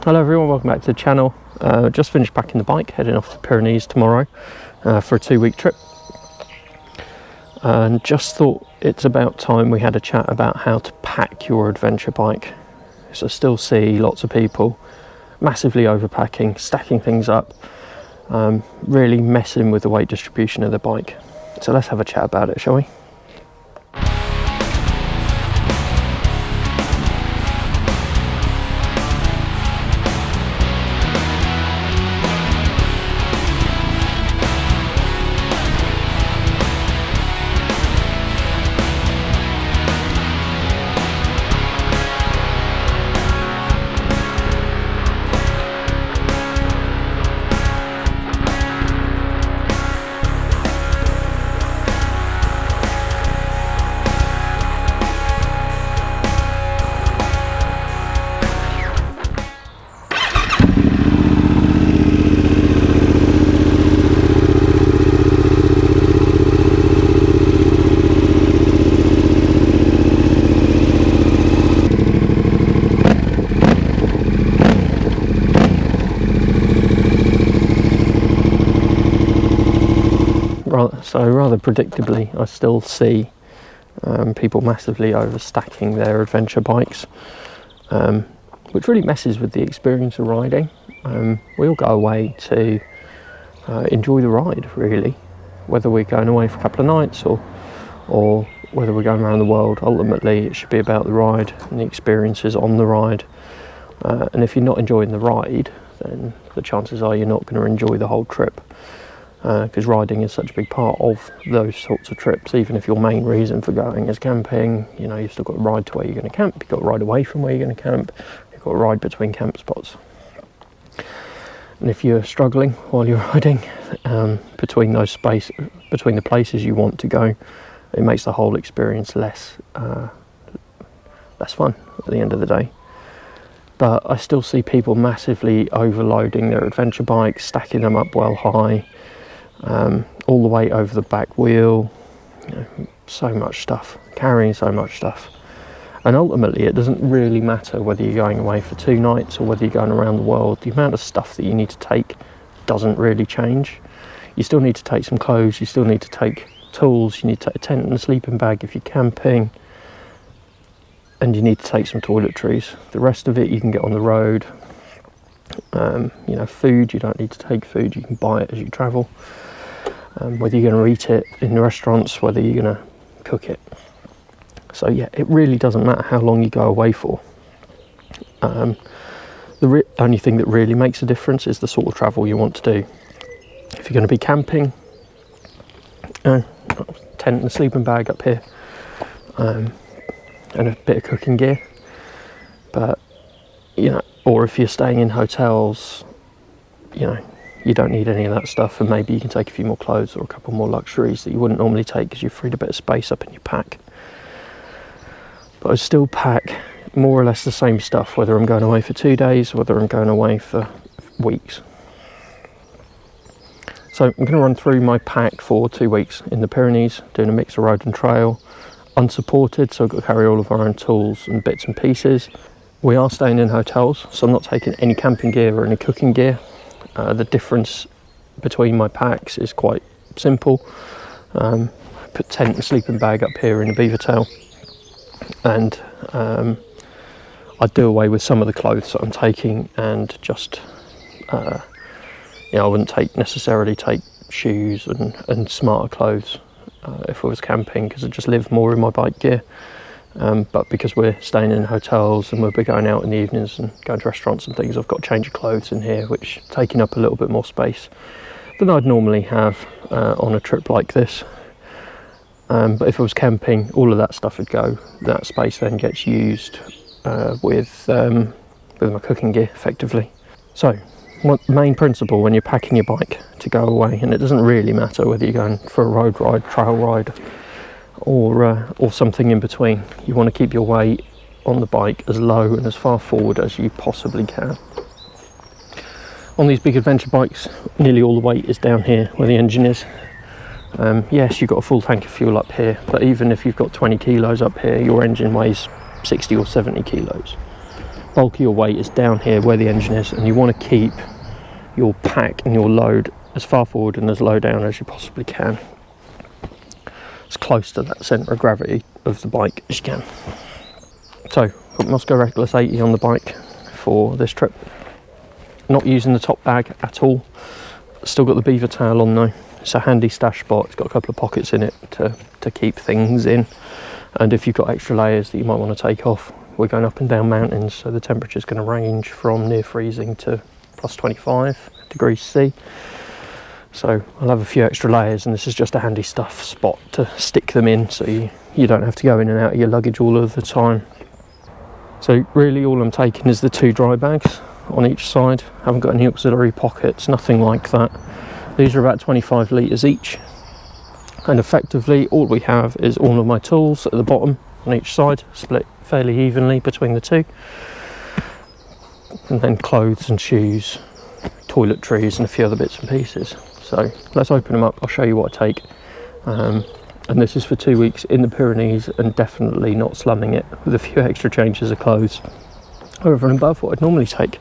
Hello everyone, welcome back to the channel. Just finished packing the bike, heading off to the Pyrenees tomorrow for a 2-week trip. And just thought it's about time we had a chat about how to pack your adventure bike. So I still see lots of people massively overpacking, stacking things up, really messing with the weight distribution of the bike. So let's have a chat about it, shall we? So rather predictably, I still see people massively overstacking their adventure bikes, which really messes with the experience of riding. We all go away to enjoy the ride, really, whether we're going away for a couple of nights or whether we're going around the world. Ultimately, it should be about the ride and the experiences on the ride. And if you're not enjoying the ride, then the chances are you're not going to enjoy the whole trip. Because riding is such a big part of those sorts of trips. Even if your main reason for going is camping, you know, you've still got to ride to where you're going to camp, you've got to ride away from where you're going to camp, you've got to ride between camp spots. And if you're struggling while you're riding between the places you want to go, it makes the whole experience less fun at the end of the day. But I still see people massively overloading their adventure bikes, stacking them up well high, all the way over the back wheel, you know, so much stuff, carrying so much stuff. And ultimately it doesn't really matter whether you're going away for 2 nights or whether you're going around the world. The amount of stuff that you need to take doesn't really change. You still need to take some clothes, you still need to take tools, you need to take a tent and a sleeping bag if you're camping, and you need to take some toiletries. The rest of it you can get on the road. You know, food, you don't need to take food, you can buy it as you travel. Whether you're going to eat it in the restaurants, whether you're going to cook it. So yeah, it really doesn't matter how long you go away for. The only thing that really makes a difference is the sort of travel you want to do. If you're going to be camping, tent and a sleeping bag up here, and a bit of cooking gear. But, you know, or if you're staying in hotels, you know, you don't need any of that stuff, and maybe you can take a few more clothes or a couple more luxuries that you wouldn't normally take because you've freed a bit of space up in your pack. But I still pack more or less the same stuff, whether I'm going away for 2 days, whether I'm going away for weeks. So I'm going to run through my pack for 2 weeks in the Pyrenees, doing a mix of road and trail, unsupported, so I've got to carry all of our own tools and bits and pieces. We are staying in hotels, so I'm not taking any camping gear or any cooking gear. The difference between my packs is quite simple. I put tent and sleeping bag up here in a beaver tail, and I do away with some of the clothes that I'm taking, and just you know, I wouldn't necessarily take shoes and smarter clothes if I was camping, because I just live more in my bike gear. But because we're staying in hotels and we'll be going out in the evenings and going to restaurants and things, I've got a change of clothes in here, which is taking up a little bit more space than I'd normally have on a trip like this. But if I was camping, all of that stuff would go. That space then gets used with my cooking gear, effectively. So, one main principle when you're packing your bike to go away, and it doesn't really matter whether you're going for a road ride, trail ride, or something in between, you want to keep your weight on the bike as low and as far forward as you possibly can. On these big adventure bikes, nearly all the weight is down here where the engine is. Yes, you've got a full tank of fuel up here, but even if you've got 20 kilos up here, your engine weighs 60 or 70 kilos. bulk of your weight is down here where the engine is, and you want to keep your pack and your load as far forward and as low down as you possibly can, as close to that centre of gravity of the bike as you can. So got Moscow Reckless 80 on the bike for this trip. Not using the top bag at all. Still got the beaver tail on though. It's a handy stash spot. It's got a couple of pockets in it to keep things in, and if you've got extra layers that you might want to take off. We're going up and down mountains, so the temperature is going to range from near freezing to plus 25 degrees C. So I'll have a few extra layers, and this is just a handy stuff spot to stick them in, so you don't have to go in and out of your luggage all of the time. So really all I'm taking is the 2 dry bags on each side. Haven't got any auxiliary pockets, nothing like that. These are about 25 litres each, and effectively all we have is all of my tools at the bottom on each side, split fairly evenly between the 2, and then clothes and shoes, toiletries and a few other bits and pieces. So let's open them up. I'll show you what I take, and this is for 2 weeks in the Pyrenees, and definitely not slumming it with a few extra changes of clothes over and above what I'd normally take.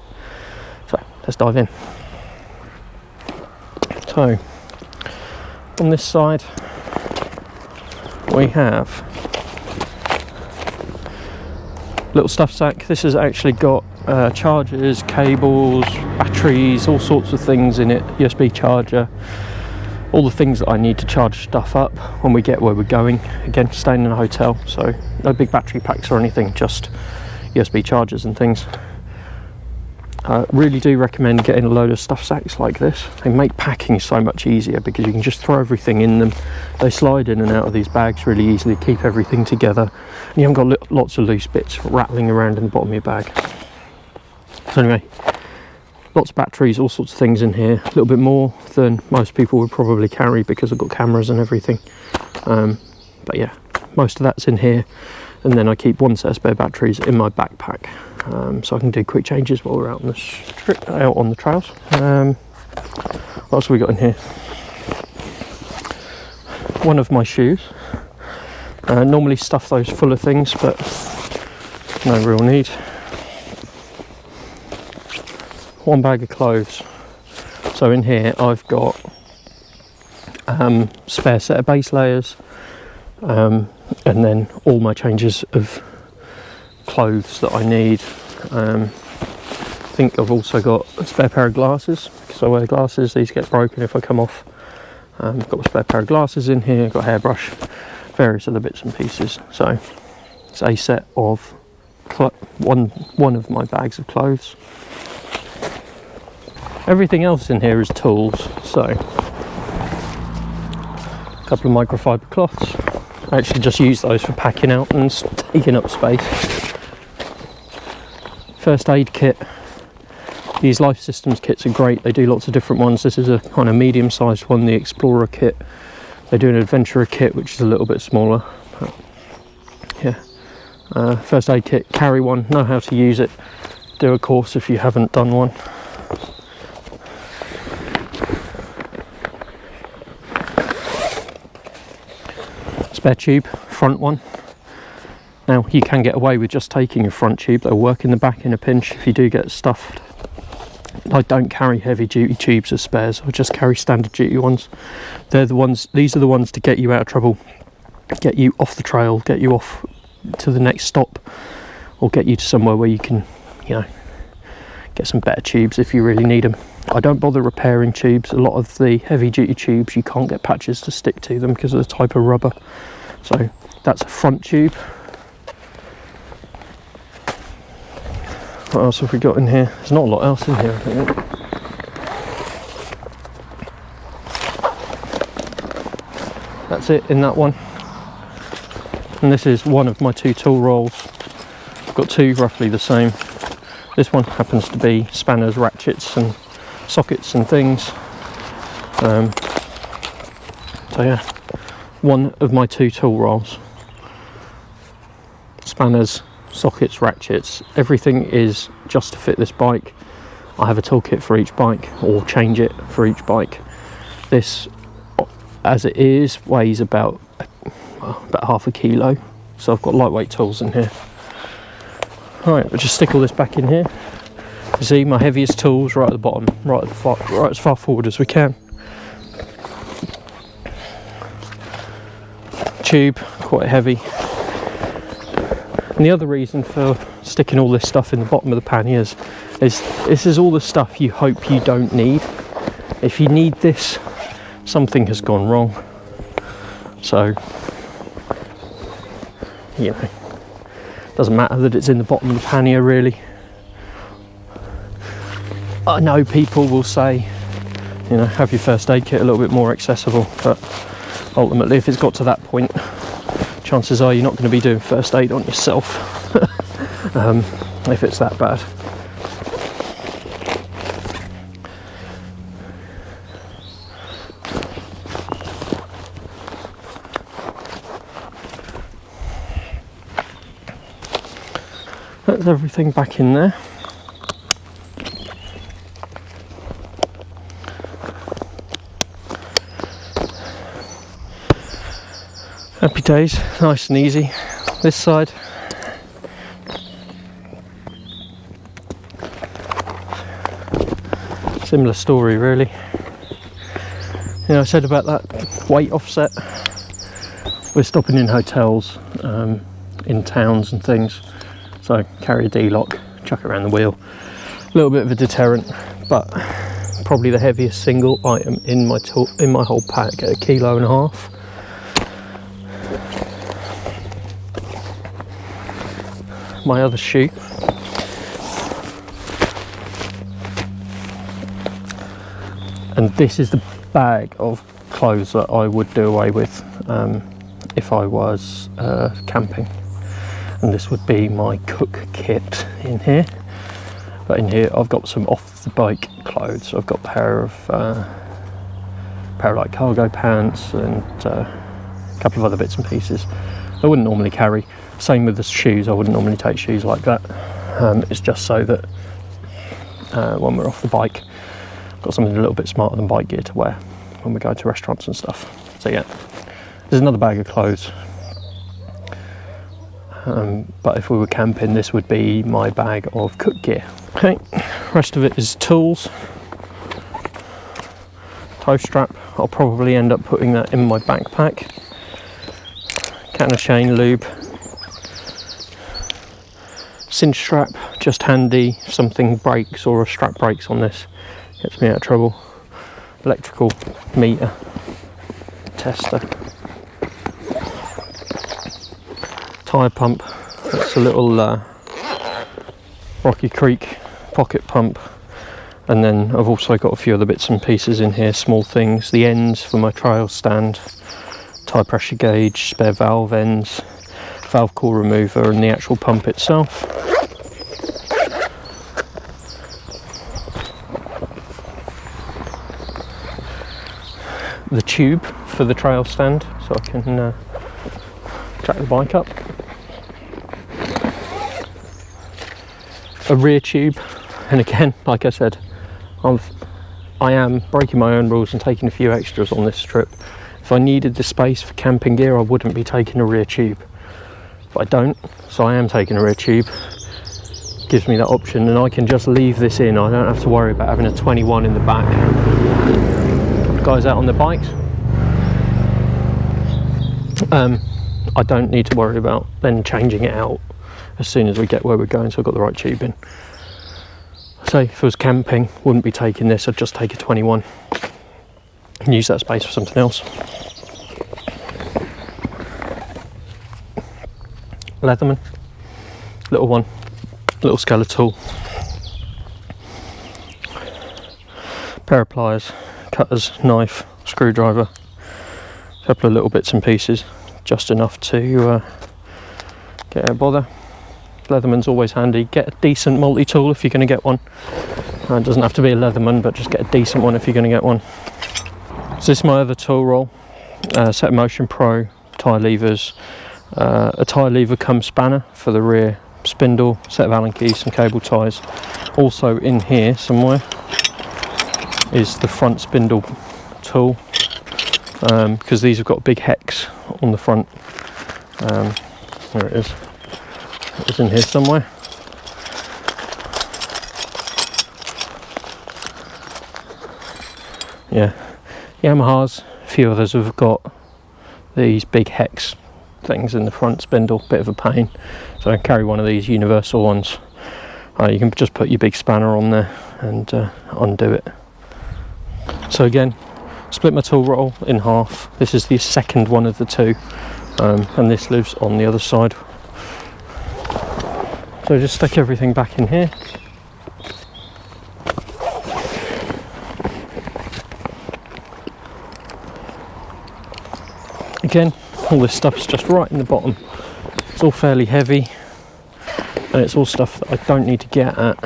So let's dive in. So on this side we have little stuff sack. This has actually got chargers, cables, batteries, all sorts of things in it, USB charger, all the things that I need to charge stuff up when we get where we're going. Again, staying in a hotel, so no big battery packs or anything, just USB chargers and things. Really do recommend getting a load of stuff sacks like this. They make packing so much easier because you can just throw everything in them. They slide in and out of these bags really easily, keep everything together, and you haven't got lots of loose bits rattling around in the bottom of your bag. So anyway, lots of batteries, all sorts of things in here, a little bit more than most people would probably carry because I've got cameras and everything, but yeah, most of that's in here. And then I keep 1 set of spare batteries in my backpack, so I can do quick changes while we're out on the strip, out on the trails. What else have we got in here? One of my shoes. Normally stuff those full of things, but no real need. 1 bag of clothes. So in here I've got spare set of base layers, and then all my changes of clothes that I need. I think I've also got a spare pair of glasses because I wear glasses. These get broken if I come off. I've got a spare pair of glasses in here, got a hairbrush, various other bits and pieces. So it's a set of one of my bags of clothes. Everything else in here is tools, so a couple of microfiber cloths. I actually just use those for packing out and taking up space. First aid kit. These Life Systems kits are great. They do lots of different ones. This is a kind of medium-sized one, the Explorer kit. They do an Adventurer kit, which is a little bit smaller. But yeah, first aid kit. Carry one. Know how to use it. Do a course if you haven't done one. Spare tube, front one. Now you can get away with just taking a front tube. They'll work in the back in a pinch if you do get stuffed. I don't carry heavy duty tubes as spares. I just carry standard duty ones. They're the ones. These are the ones to get you out of trouble, get you off the trail, get you off to the next stop, or get you to somewhere where you can, you know, get some better tubes if you really need them. I don't bother repairing tubes. A lot of the heavy duty tubes you can't get patches to stick to them because of the type of rubber. So that's a front tube. What else have we got in here? There's not a lot else in here, I think. That's it in that one. And this is one of my 2 tool rolls. I've got 2 roughly the same. This one happens to be spanners, ratchets and sockets and things. So yeah, one of my 2 tool rolls. Spanners, sockets, ratchets, everything is just to fit this bike. I have a toolkit for each bike, or change it for each bike. This, as it is, weighs about half a kilo, so I've got lightweight tools in here. Right, we'll just stick all this back in here. You see my heaviest tools right at the bottom, right as far forward as we can. Tube, quite heavy. And the other reason for sticking all this stuff in the bottom of the panniers is this is all the stuff you hope you don't need. If you need this, something has gone wrong. So, you know, doesn't matter that it's in the bottom of the pannier really. I know people will say, you know, have your first aid kit a little bit more accessible, but ultimately if it's got to that point, chances are you're not going to be doing first aid on yourself if it's that bad. That's everything back in there. Happy days, nice and easy. This side. Similar story really. You know, I said about that weight offset. We're stopping in hotels, in towns and things. So carry a D-lock, chuck it around the wheel. A little bit of a deterrent, but probably the heaviest single item in my whole pack at 1.5 kilos. My other shoe. And this is the bag of clothes that I would do away with if I was camping. And this would be my cook kit in here. But in here I've got some off the bike clothes. I've got a pair of like cargo pants and a couple of other bits and pieces I wouldn't normally carry. Same with the shoes, I wouldn't normally take shoes like that. It's just so that when we're off the bike, I've got something a little bit smarter than bike gear to wear when we go to restaurants and stuff. So yeah, there's another bag of clothes. But if we were camping, this would be my bag of cook gear. Okay, rest of it is tools. Tow strap, I'll probably end up putting that in my backpack. Can of chain lube. Cinch strap, just handy. If something breaks or a strap breaks on this, gets me out of trouble. Electrical meter, tester. Tyre pump, that's a little Rocky Creek pocket pump. And then I've also got a few other bits and pieces in here, small things. The ends for my trail stand, tyre pressure gauge, spare valve ends, valve core remover, and the actual pump itself. The tube for the trail stand, so I can jack the bike up. A rear tube, and again, like I said, I am breaking my own rules and taking a few extras on this trip. If I needed the space for camping gear, I wouldn't be taking a rear tube, but I don't, so I am taking a rear tube. Gives me that option, and I can just leave this in. I don't have to worry about having a 21 in the back. Guys out on the bikes, I don't need to worry about then changing it out as soon as we get where we're going, so I've got the right tube in. So if I was camping, wouldn't be taking this, I'd just take a 21 and use that space for something else. Leatherman, little one, little skeletal, pair of pliers, cutters, knife, screwdriver, a couple of little bits and pieces, just enough to get out of bother. Leatherman's always handy. Get a decent multi-tool if you're going to get one. It doesn't have to be a Leatherman, but just get a decent one if you're going to get one. So this is my other tool roll. Set Motion Pro, tyre levers, a tyre lever cum spanner for the rear spindle, set of Allen keys, some cable ties. Also in here somewhere is the front spindle tool, because these have got a big hex on the front. There it is. It's in here somewhere. yeah, Yamahas, a few others have got these big hex things in the front spindle, bit of a pain. So I carry one of these universal ones. You can just put your big spanner on there and undo it. So again, split my tool roll in half. This is the second one of the two, and this lives on the other side. So just stick everything back in here. Again, all this stuff's just right in the bottom. It's all fairly heavy, and it's all stuff that I don't need to get at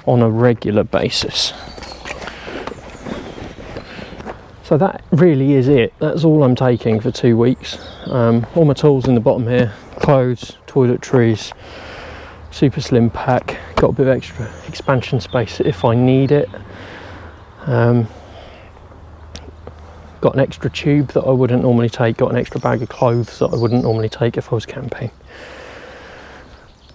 on a regular basis. So that really is it. That's all I'm taking for 2 weeks. All my tools in the bottom here, clothes, toiletries, super slim pack, got a bit of extra expansion space if I need it. Got an extra tube that I wouldn't normally take, got an extra bag of clothes that I wouldn't normally take if I was camping.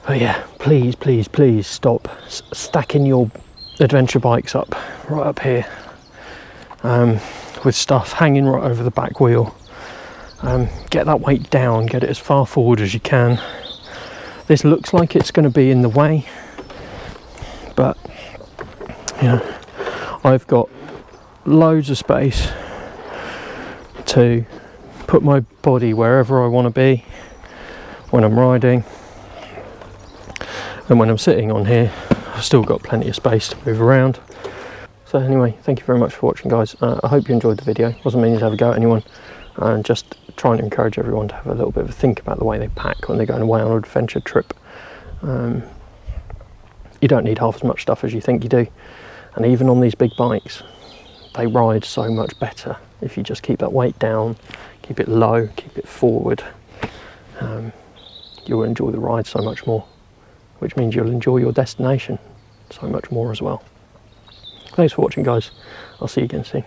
But yeah, please, please, please stop stacking your adventure bikes up right up here with stuff hanging right over the back wheel. Get that weight down, get it as far forward as you can. This looks like it's going to be in the way, but you know, I've got loads of space to put my body wherever I want to be when I'm riding, and when I'm sitting on here I've still got plenty of space to move around. So anyway, thank you very much for watching, guys. I hope you enjoyed the video. Wasn't meaning to have a go at anyone, and just trying to encourage everyone to have a little bit of a think about the way they pack when they're going away on an adventure trip. You don't need half as much stuff as you think you do, and even on these big bikes they ride so much better if you just keep that weight down, keep it low, keep it forward. You'll enjoy the ride so much more, which means you'll enjoy your destination so much more as well. Thanks for watching, guys. I'll see you again soon.